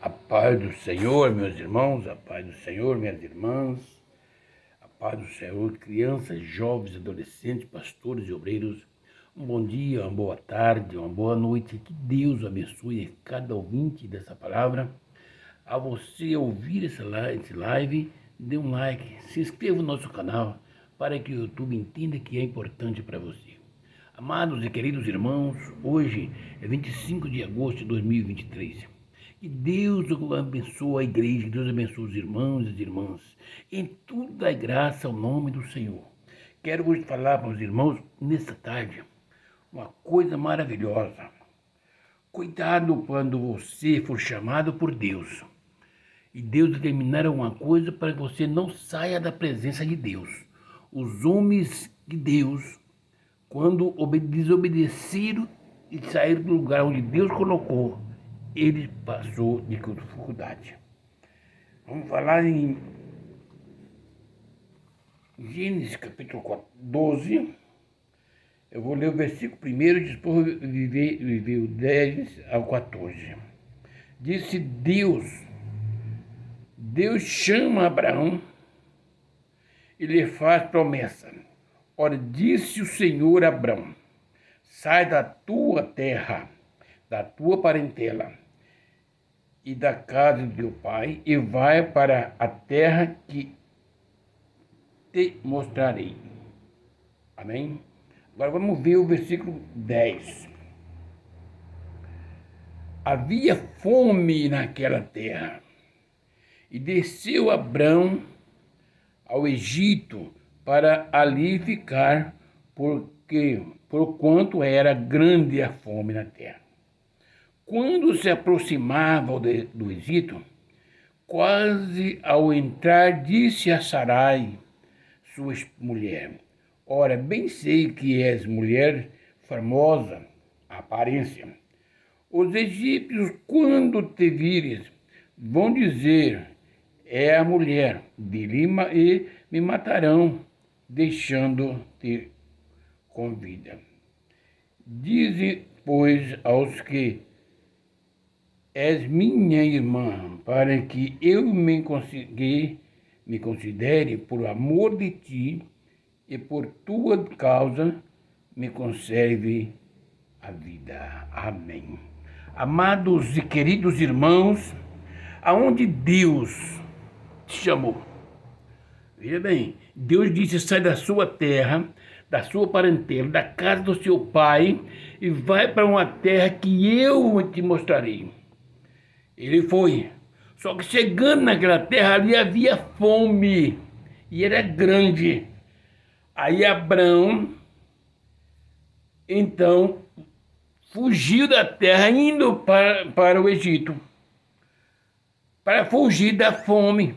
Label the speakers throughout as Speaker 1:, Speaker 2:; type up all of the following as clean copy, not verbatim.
Speaker 1: A paz do Senhor, meus irmãos, a paz do Senhor, minhas irmãs, a paz do Senhor, crianças, jovens, adolescentes, pastores e obreiros. Um bom dia, uma boa tarde, uma boa noite. Que Deus abençoe cada ouvinte dessa palavra. A você ouvir esse live, dê um like, se inscreva no nosso canal para que o YouTube entenda que é importante para você. Amados e queridos irmãos, hoje é 25 de agosto de 2023. Que Deus abençoe a igreja, que Deus abençoe os irmãos e as irmãs. Em tudo dá graça ao nome do Senhor. Quero hoje falar para os irmãos, nesta tarde, uma coisa maravilhosa. Cuidado quando você for chamado por Deus. E Deus determinar alguma coisa para que você não saia da presença de Deus. Os homens de Deus, quando desobedeceram e saíram do lugar onde Deus colocou, ele passou de dificuldade. Vamos falar em Gênesis capítulo 12. Eu vou ler o versículo 1 e depois viver o 10 ao 14. Disse Deus chama Abraão e lhe faz promessa. Ora, disse o Senhor a Abraão: sai da tua terra, da tua parentela e da casa de teu pai, e vai para a terra que te mostrarei. Amém? Agora vamos ver o versículo 10. Havia fome naquela terra, e desceu Abrão ao Egito para ali ficar, porquanto era grande a fome na terra. Quando se aproximava do Egito, quase ao entrar, disse a Sarai, sua mulher: ora, bem sei que és mulher formosa, a aparência. Os egípcios, quando te vires, vão dizer: é a mulher de Lima, e me matarão, deixando-te com vida. Dize, pois, aos que és minha irmã, para que eu me considere por amor de ti, e por tua causa me conserve a vida. Amém. Amados e queridos irmãos, aonde Deus te chamou. Veja bem, Deus disse: sai da sua terra, da sua parentela, da casa do seu pai, e vai para uma terra que eu te mostrarei. Ele foi. Só que chegando naquela terra, ali havia fome, e era grande. Aí Abrão, então, fugiu da terra, indo para o Egito, para fugir da fome.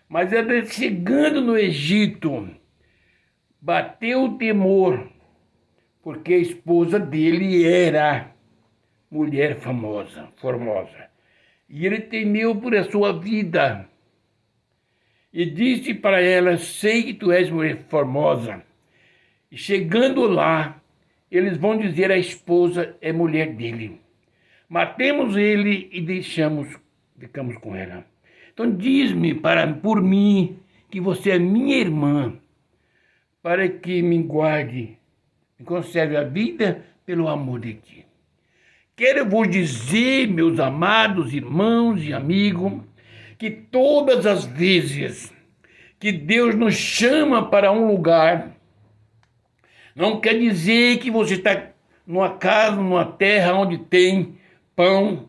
Speaker 1: Mas ele, chegando no Egito, bateu o temor, porque a esposa dele era mulher formosa. E ele temeu por a sua vida. E disse para ela: sei que tu és mulher formosa. E chegando lá, eles vão dizer: a esposa é mulher dele. Matemos ele e ficamos com ela. Então diz-me por mim que você é minha irmã, para que me guarde, me conserve a vida pelo amor de ti. Quero vos dizer, meus amados irmãos e amigos, que todas as vezes que Deus nos chama para um lugar, não quer dizer que você está numa casa, numa terra onde tem pão,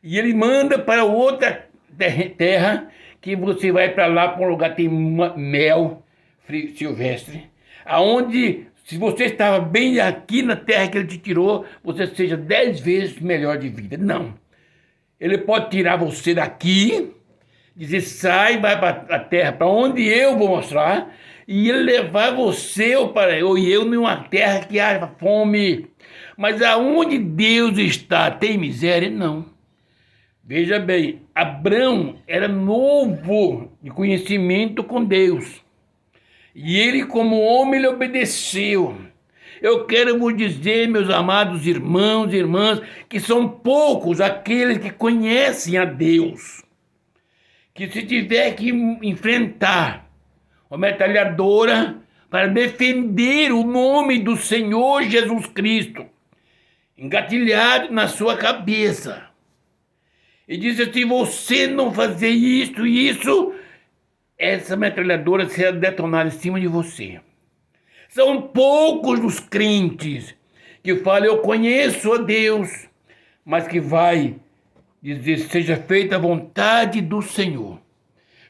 Speaker 1: e Ele manda para outra terra, que você vai para lá, para um lugar que tem mel silvestre, aonde, se você estava bem aqui na terra que Ele te tirou, você seja 10 vezes melhor de vida. Não. Ele pode tirar você daqui, dizer: sai, vai para a terra para onde eu vou mostrar, e ele levar você e eu numa terra que há fome. Mas aonde Deus está, tem miséria? Não. Veja bem, Abrão era novo de conhecimento com Deus. E ele, como homem, ele obedeceu. Eu quero vos dizer, meus amados irmãos e irmãs, que são poucos aqueles que conhecem a Deus. Que se tiver que enfrentar uma metralhadora para defender o nome do Senhor Jesus Cristo, engatilhado na sua cabeça, e diz: se você não fazer isso e isso, essa metralhadora será detonada em cima de você. São poucos os crentes que falam: eu conheço a Deus, mas que vai dizer: seja feita a vontade do Senhor.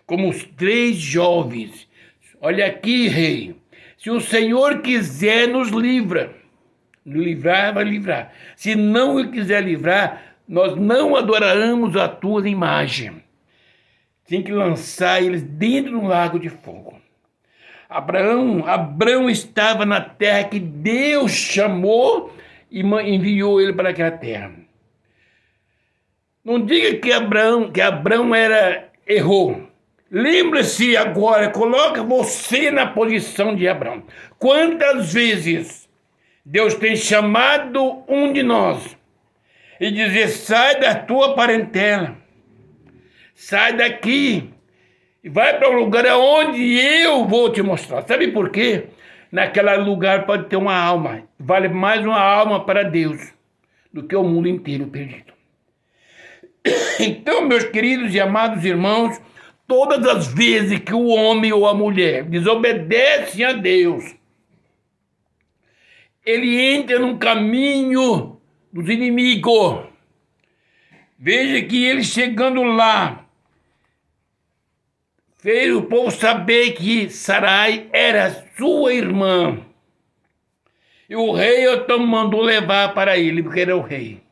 Speaker 1: Como os 3 jovens. Olha aqui, rei, se o Senhor quiser nos livrar, vai livrar. Se não quiser livrar, nós não adoraremos a tua imagem. Tem que lançar eles dentro de um lago de fogo. Abraão estava na terra que Deus chamou e enviou ele para aquela terra. Não diga que Abraão errou. Lembre-se agora, coloca você na posição de Abraão. Quantas vezes Deus tem chamado um de nós e dizer: sai da tua parentela, sai daqui e vai para um lugar onde eu vou te mostrar. Sabe por quê? Naquele lugar pode ter uma alma. Vale mais uma alma para Deus do que o mundo inteiro perdido. Então, meus queridos e amados irmãos, todas as vezes que o homem ou a mulher desobedece a Deus, ele entra num caminho dos inimigos. Veja que ele chegando lá, fez o povo saber que Sarai era sua irmã. E o rei então mandou levar para ele, porque era o rei.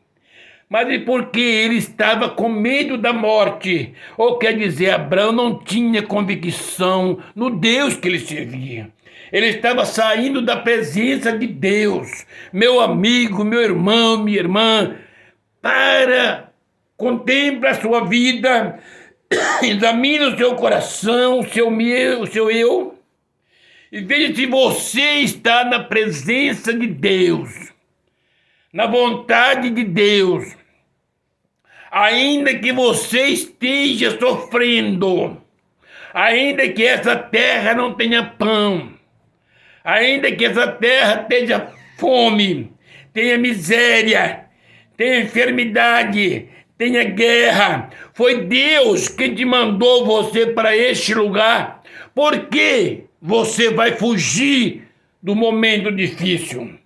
Speaker 1: Mas e porque ele estava com medo da morte? Ou quer dizer, Abraão não tinha convicção no Deus que ele servia. Ele estava saindo da presença de Deus. Meu amigo, meu irmão, minha irmã, contemple a sua vida, examine o seu coração, o seu eu, e veja se você está na presença de Deus, na vontade de Deus. Ainda que você esteja sofrendo, ainda que essa terra não tenha pão, ainda que essa terra tenha fome, tenha miséria, tenha enfermidade, tenha guerra, foi Deus quem te mandou você para este lugar. Por que você vai fugir do momento difícil?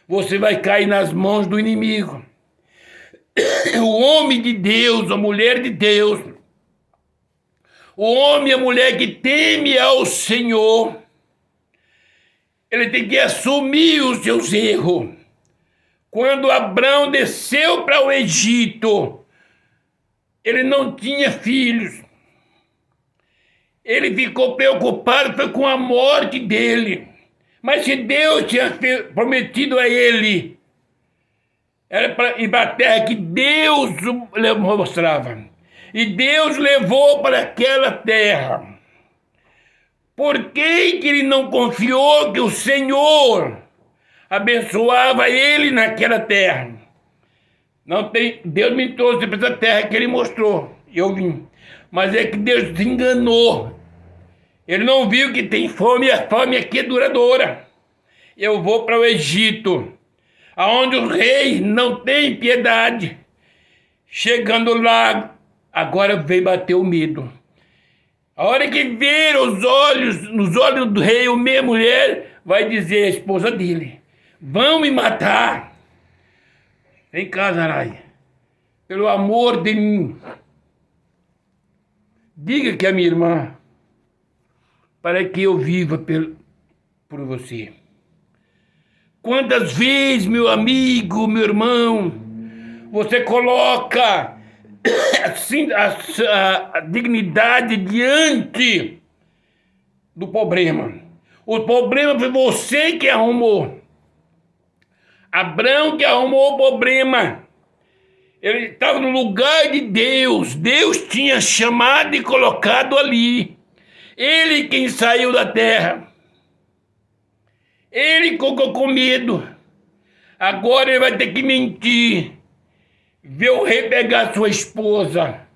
Speaker 1: Você vai cair nas mãos do inimigo. O homem de Deus, a mulher de Deus, o homem e a mulher que teme ao Senhor, ele tem que assumir os seus erros. Quando Abraão desceu para o Egito, ele não tinha filhos. Ele ficou preocupado com a morte dele. Mas se Deus tinha prometido a ele, era para ir para a terra que Deus mostrava. E Deus levou para aquela terra. Por que ele não confiou que o Senhor abençoava ele naquela terra? Não tem, Deus me trouxe para essa terra que ele mostrou. Eu vim. Mas é que Deus se enganou. Ele não viu que tem fome, e a fome aqui é duradoura. Eu vou para o Egito, aonde o rei não tem piedade. Chegando lá, agora vem bater o medo. A hora que ver nos olhos do rei, uma mulher vai dizer à esposa dele: vão me matar. Vem cá, Sarai, pelo amor de mim, diga que é minha irmã, para que eu viva por você. Quantas vezes, meu amigo, meu irmão, você coloca assim, a dignidade diante do problema? O problema foi você que arrumou. Abraão que arrumou o problema. Ele estava no lugar de Deus. Deus tinha chamado e colocado ali. Ele quem saiu da terra. Ele ficou com medo. Agora ele vai ter que mentir. Ver o rei pegar sua esposa.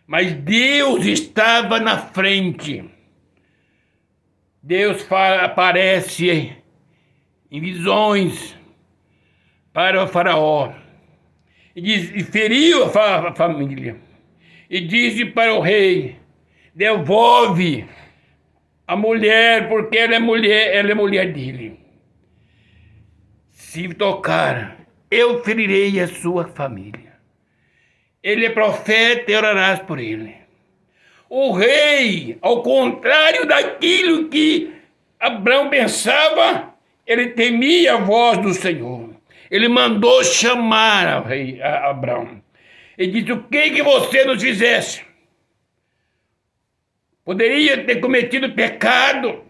Speaker 1: Mas Deus estava na frente. Deus aparece em visões para o faraó. E feriu a família. E disse para o rei: devolve a mulher, porque ela é mulher dele. Se tocar, eu ferirei a sua família. Ele é profeta e orarás por ele. O rei, ao contrário daquilo que Abraão pensava, ele temia a voz do Senhor. Ele mandou chamar a Abraão. Ele disse: o que você nos fizesse? Poderia ter cometido pecado,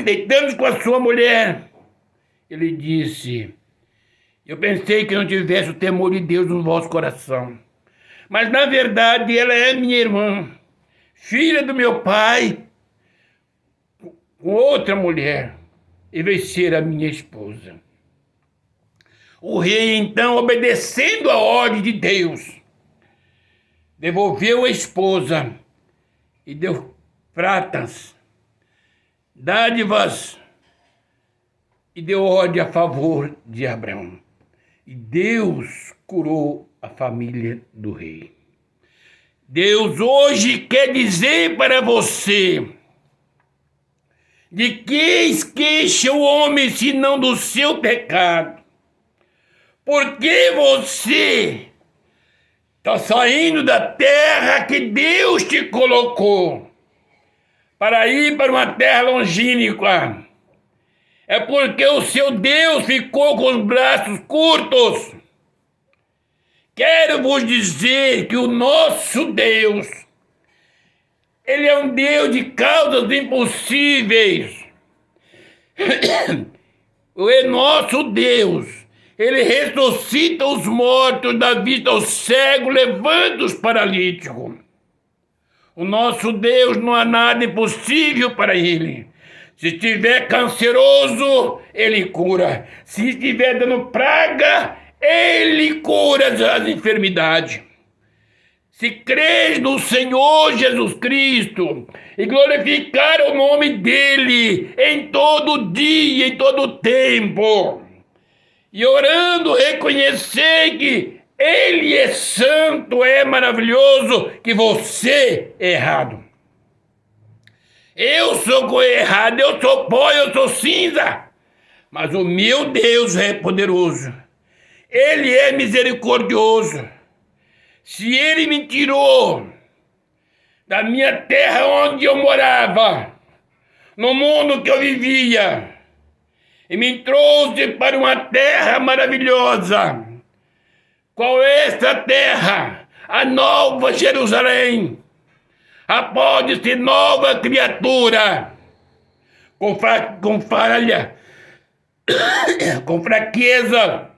Speaker 1: deitando com a sua mulher. Ele disse: eu pensei que não tivesse o temor de Deus no vosso coração. Mas, na verdade, ela é minha irmã, filha do meu pai, com outra mulher, e veio ser a minha esposa. O rei, então, obedecendo a ordem de Deus, devolveu a esposa e deu pratas, dádivas, e deu ordem a favor de Abraão. E Deus curou a família do rei. Deus hoje quer dizer para você: de que queixa o homem senão do seu pecado? Porque você está saindo da terra que Deus te colocou para ir para uma terra longínqua. É porque o seu Deus ficou com os braços curtos. Quero vos dizer que o nosso Deus, ele é um Deus de causas impossíveis. O nosso Deus, ele ressuscita os mortos, dá vista aos cegos, levanta os paralíticos. O nosso Deus, não há nada impossível para ele. Se estiver canceroso, ele cura. Se estiver dando praga, ele cura as enfermidades. Se crês no Senhor Jesus Cristo e glorificar o nome dele em todo dia, em todo tempo, e orando, reconhecer que ele é santo, é maravilhoso, que você é errado. Eu sou errado, eu sou pó, eu sou cinza. Mas o meu Deus é poderoso. Ele é misericordioso. Se ele me tirou da minha terra onde eu morava, no mundo que eu vivia, e me trouxe para uma terra maravilhosa. Qual é essa terra? A Nova Jerusalém. Pode-se nova criatura, com falha, com fraqueza,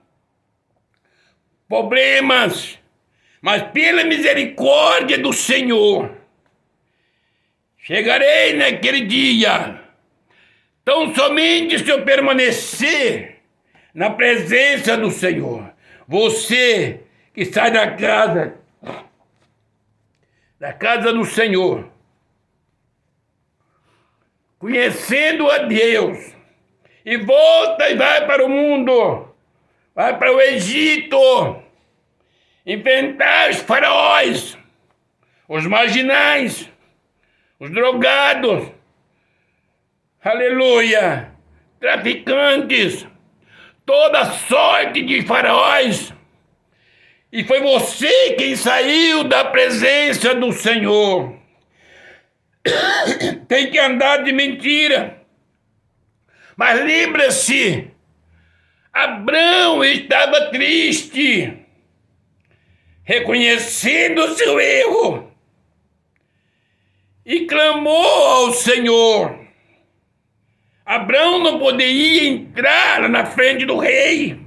Speaker 1: problemas, mas pela misericórdia do Senhor, chegarei naquele dia. Tão somente se eu permanecer na presença do Senhor. Você que sai da casa do Senhor, conhecendo a Deus, e volta e vai para o mundo, vai para o Egito, enfrentar os faraós, os marginais, os drogados, aleluia, traficantes, toda sorte de faraós. E foi você quem saiu da presença do Senhor. Tem que andar de mentira. Mas lembra-se, Abraão estava triste, reconhecendo o seu erro, e clamou ao Senhor. Abraão não poderia entrar na frente do rei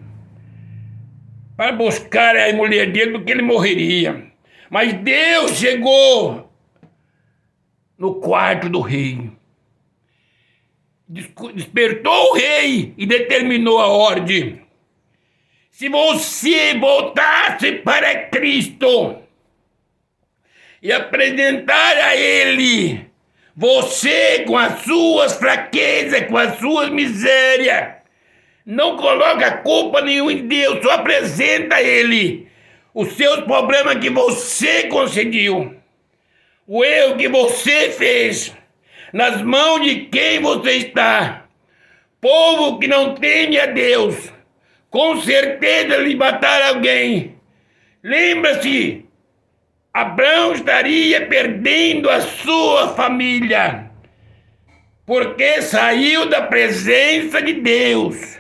Speaker 1: para buscar a mulher dele, porque ele morreria. Mas Deus chegou no quarto do rei. despertou o rei e determinou a ordem. Se você voltasse para Cristo e apresentar a Ele, você com as suas fraquezas, com as suas misérias, não coloca culpa nenhuma em Deus, só apresenta a Ele os seus problemas que você concedeu, o erro que você fez, nas mãos de quem você está. Povo que não teme a Deus, com certeza lhe matar alguém. Lembra-se, Abraão estaria perdendo a sua família, porque saiu da presença de Deus.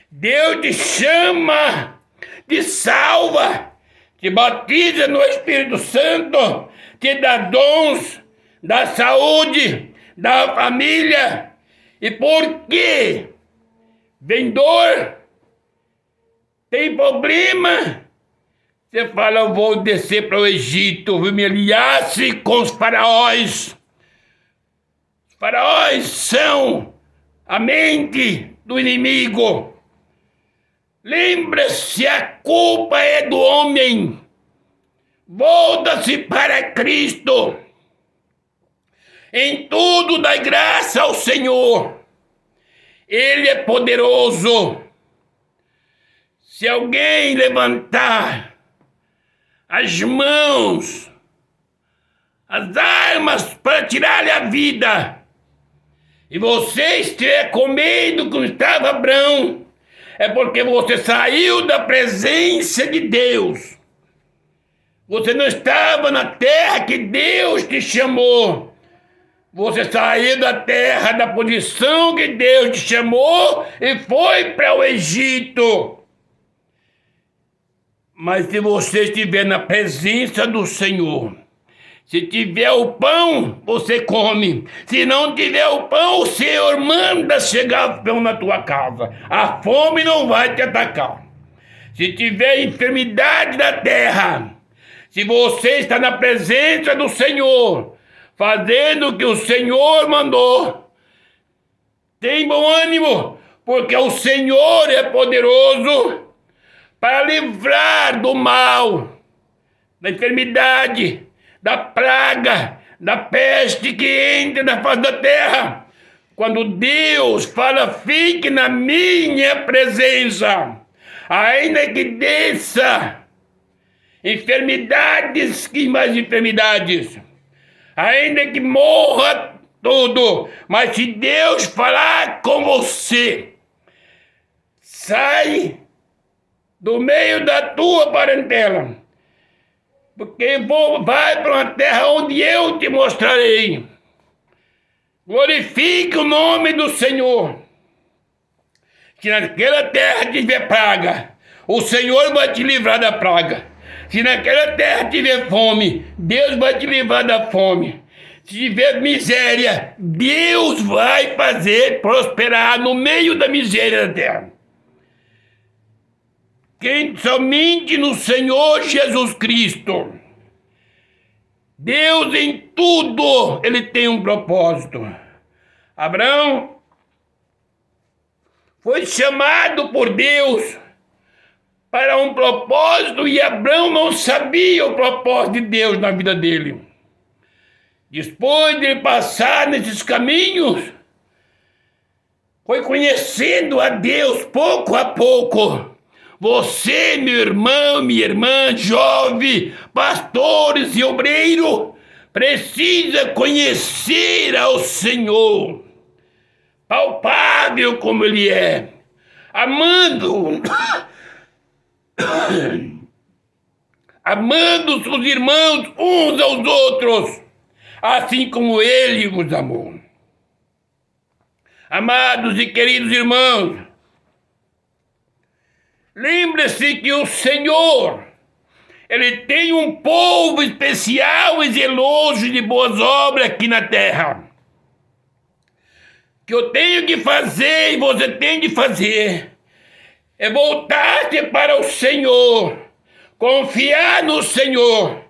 Speaker 1: Deus te chama, te salva, te batiza no Espírito Santo, te dá dons, dá saúde, dá família. E porque vem dor, tem problema, você fala, eu vou descer para o Egito, vou me aliar-se com os faraós. Os faraós são a mente do inimigo. Lembra-se, a culpa é do homem. Volta-se para Cristo. Em tudo dai graça ao Senhor. Ele é poderoso. Se alguém levantar as mãos, as armas para tirar-lhe a vida, e você estiver com medo como estava Abraão, é porque você saiu da presença de Deus. Você não estava na terra que Deus te chamou. Você saiu da terra, da posição que Deus te chamou e foi para o Egito. Mas se você estiver na presença do Senhor, se tiver o pão, você come. Se não tiver o pão, o Senhor manda chegar o pão na tua casa. A fome não vai te atacar. Se tiver enfermidade na terra, se você está na presença do Senhor, fazendo o que o Senhor mandou, tem bom ânimo, porque o Senhor é poderoso para livrar do mal, da enfermidade, da praga, da peste que entra na face da terra. Quando Deus fala, fique na minha presença, ainda que desça enfermidades e mais enfermidades, ainda que morra tudo, mas se Deus falar com você, sai do meio da tua parentela, porque vai para uma terra onde eu te mostrarei. Glorifique o nome do Senhor. Se naquela terra tiver praga, o Senhor vai te livrar da praga. Se naquela terra tiver fome, Deus vai te livrar da fome. Se tiver miséria, Deus vai fazer prosperar no meio da miséria da terra. Quem somente no Senhor Jesus Cristo. Deus em tudo, Ele tem um propósito. Abraão foi chamado por Deus para um propósito e Abraão não sabia o propósito de Deus na vida dele. Depois de passar nesses caminhos, foi conhecendo a Deus pouco a pouco. Você, meu irmão, minha irmã, jovem, pastores e obreiro, precisa conhecer ao Senhor, palpável como Ele é, amando os irmãos uns aos outros, assim como Ele vos amou. Amados e queridos irmãos, lembre-se que o Senhor, Ele tem um povo especial e zeloso de boas obras aqui na terra. Que eu tenho que fazer e você tem de fazer é voltar-se para o Senhor, confiar no Senhor.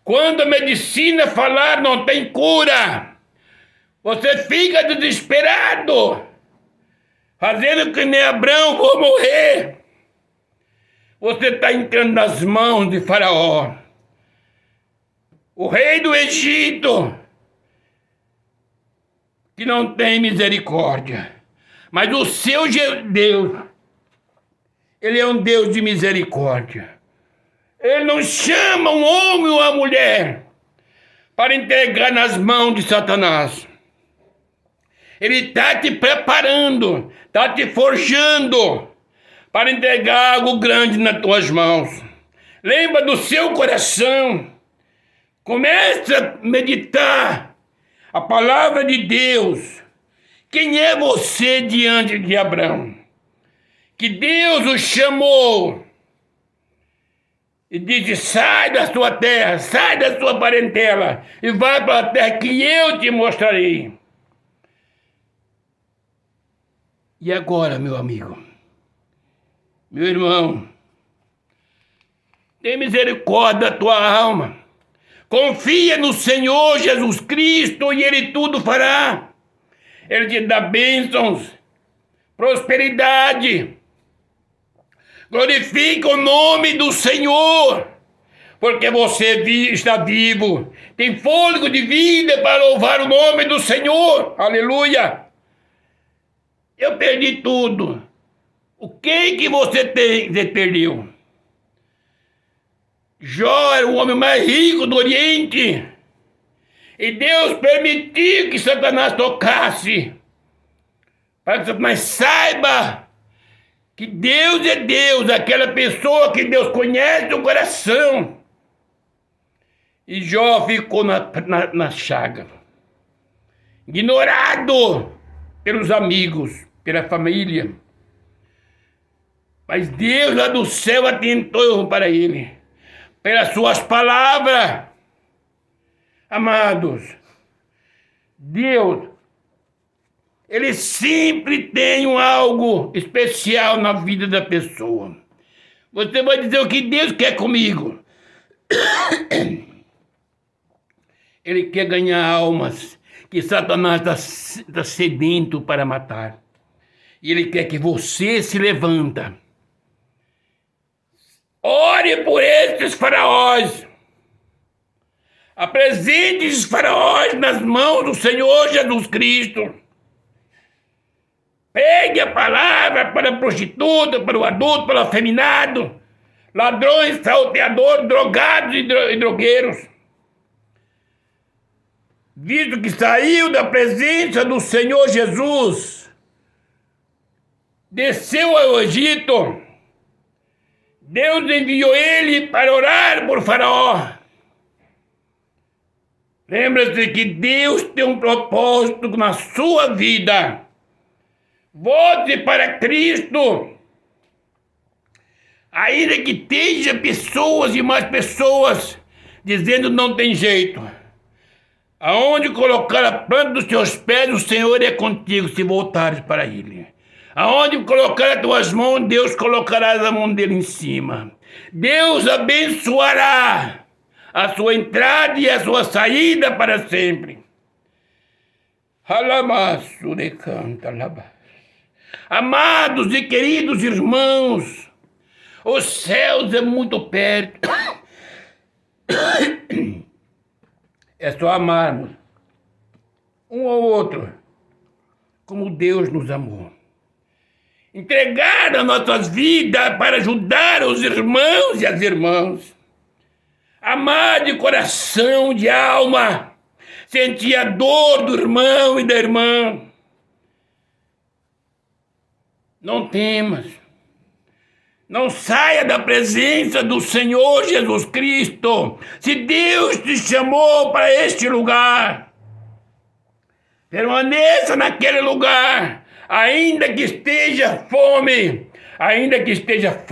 Speaker 1: Quando a medicina falar não tem cura, você fica desesperado. fazendo que nem Abraão, vou morrer. Você está entrando nas mãos de Faraó, o rei do Egito, que não tem misericórdia. Mas o seu Deus, ele é um Deus de misericórdia. Ele não chama um homem ou uma mulher para entregar nas mãos de Satanás. Ele está te preparando, está te forjando para entregar algo grande nas tuas mãos. Lembra do seu coração. Comece a meditar a palavra de Deus. Quem é você diante de Abraão? Que Deus o chamou e disse: sai da sua terra, sai da sua parentela e vai para a terra que eu te mostrarei. E agora, meu amigo, meu irmão, tem misericórdia da tua alma. Confia no Senhor Jesus Cristo e Ele tudo fará. Ele te dá bênçãos, prosperidade. Glorifica o nome do Senhor, porque você está vivo, tem fôlego de vida para louvar o nome do Senhor. Aleluia! Eu perdi tudo. O que você perdeu? Jó era o homem mais rico do Oriente. E Deus permitiu que Satanás tocasse, para que Satanás saiba que Deus é Deus, aquela pessoa que Deus conhece o coração. E Jó ficou na chaga, ignorado pelos amigos, pela família. Mas Deus lá do céu atentou para ele, pelas suas palavras. Amados, Deus, Ele sempre tem algo especial na vida da pessoa. Você vai dizer o que Deus quer comigo. Ele quer ganhar almas que Satanás está sedento para matar. E Ele quer que você se levanta. Ore por esses faraós. Apresente esses faraós nas mãos do Senhor Jesus Cristo. Pegue a palavra para a prostituta, para o adulto, para o afeminado, ladrões, salteadores, drogados e drogueiros. Visto que saiu da presença do Senhor Jesus, desceu ao Egito, Deus enviou ele para orar por Faraó. Lembra-se que Deus tem um propósito na sua vida. Volte para Cristo. Ainda que esteja pessoas e mais pessoas dizendo não tem jeito. Aonde colocar a planta dos teus pés, o Senhor é contigo se voltares para Ele. Aonde colocar as tuas mãos, Deus colocará a mão dele em cima. Deus abençoará a sua entrada e a sua saída para sempre. Amados e queridos irmãos, os céus é muito perto. É só amarmos um ao outro como Deus nos amou. Entregar as nossas vidas para ajudar os irmãos e as irmãs. Amar de coração, de alma, sentir a dor do irmão e da irmã. Não temas, não saia da presença do Senhor Jesus Cristo. Se Deus te chamou para este lugar, permaneça naquele lugar, ainda que esteja fome, ainda que esteja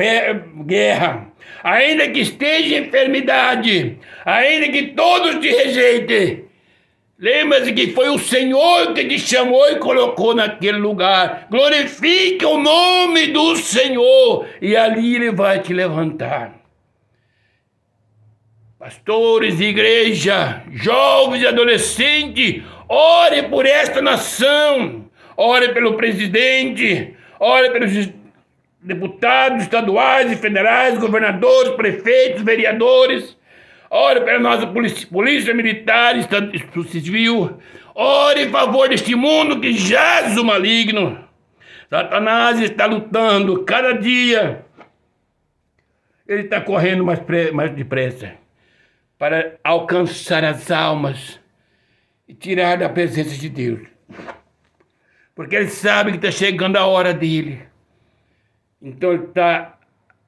Speaker 1: guerra, ainda que esteja enfermidade, ainda que todos te rejeitem. Lembra-se que foi o Senhor que te chamou e colocou naquele lugar. Glorifique o nome do Senhor e ali Ele vai te levantar. Pastores de igreja, jovens e adolescentes, ore por esta nação. ore pelo presidente, ore pelos deputados estaduais e federais, governadores, prefeitos, vereadores. Ore pela nossa polícia militar, estado civil. Ore em favor deste mundo que jaz o maligno. Satanás está lutando cada dia. Ele está correndo mais depressa para alcançar as almas e tirar da presença de Deus. Porque ele sabe que está chegando a hora dele. Então ele está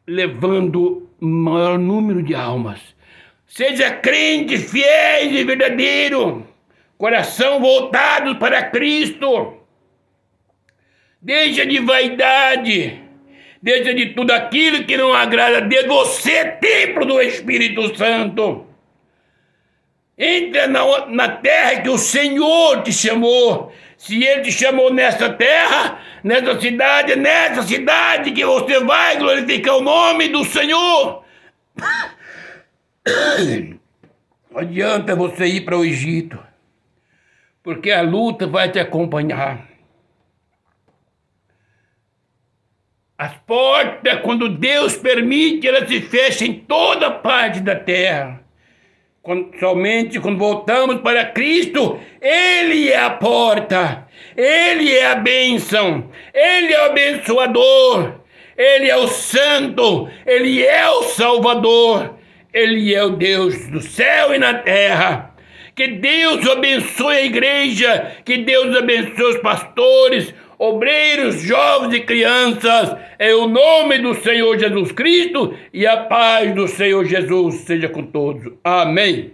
Speaker 1: levando o maior número de almas. Seja crente, fiel e verdadeiro, coração voltado para Cristo. Deixa de vaidade, deixa de tudo aquilo que não agrada a Deus. Você é templo do Espírito Santo. Entra na terra que o Senhor te chamou. Se Ele te chamou nessa terra, nessa cidade que você vai glorificar o nome do Senhor. Não adianta você ir para o Egito, porque a luta vai te acompanhar. As portas, quando Deus permite, elas se fecham em toda parte da terra. Somente quando voltamos para Cristo, Ele é a porta, Ele é a bênção, Ele é o abençoador, Ele é o santo, Ele é o salvador, Ele é o Deus do céu e na terra. Que Deus abençoe a igreja, que Deus abençoe os pastores, obreiros, jovens e crianças, em o nome do Senhor Jesus Cristo, e a paz do Senhor Jesus seja com todos. Amém.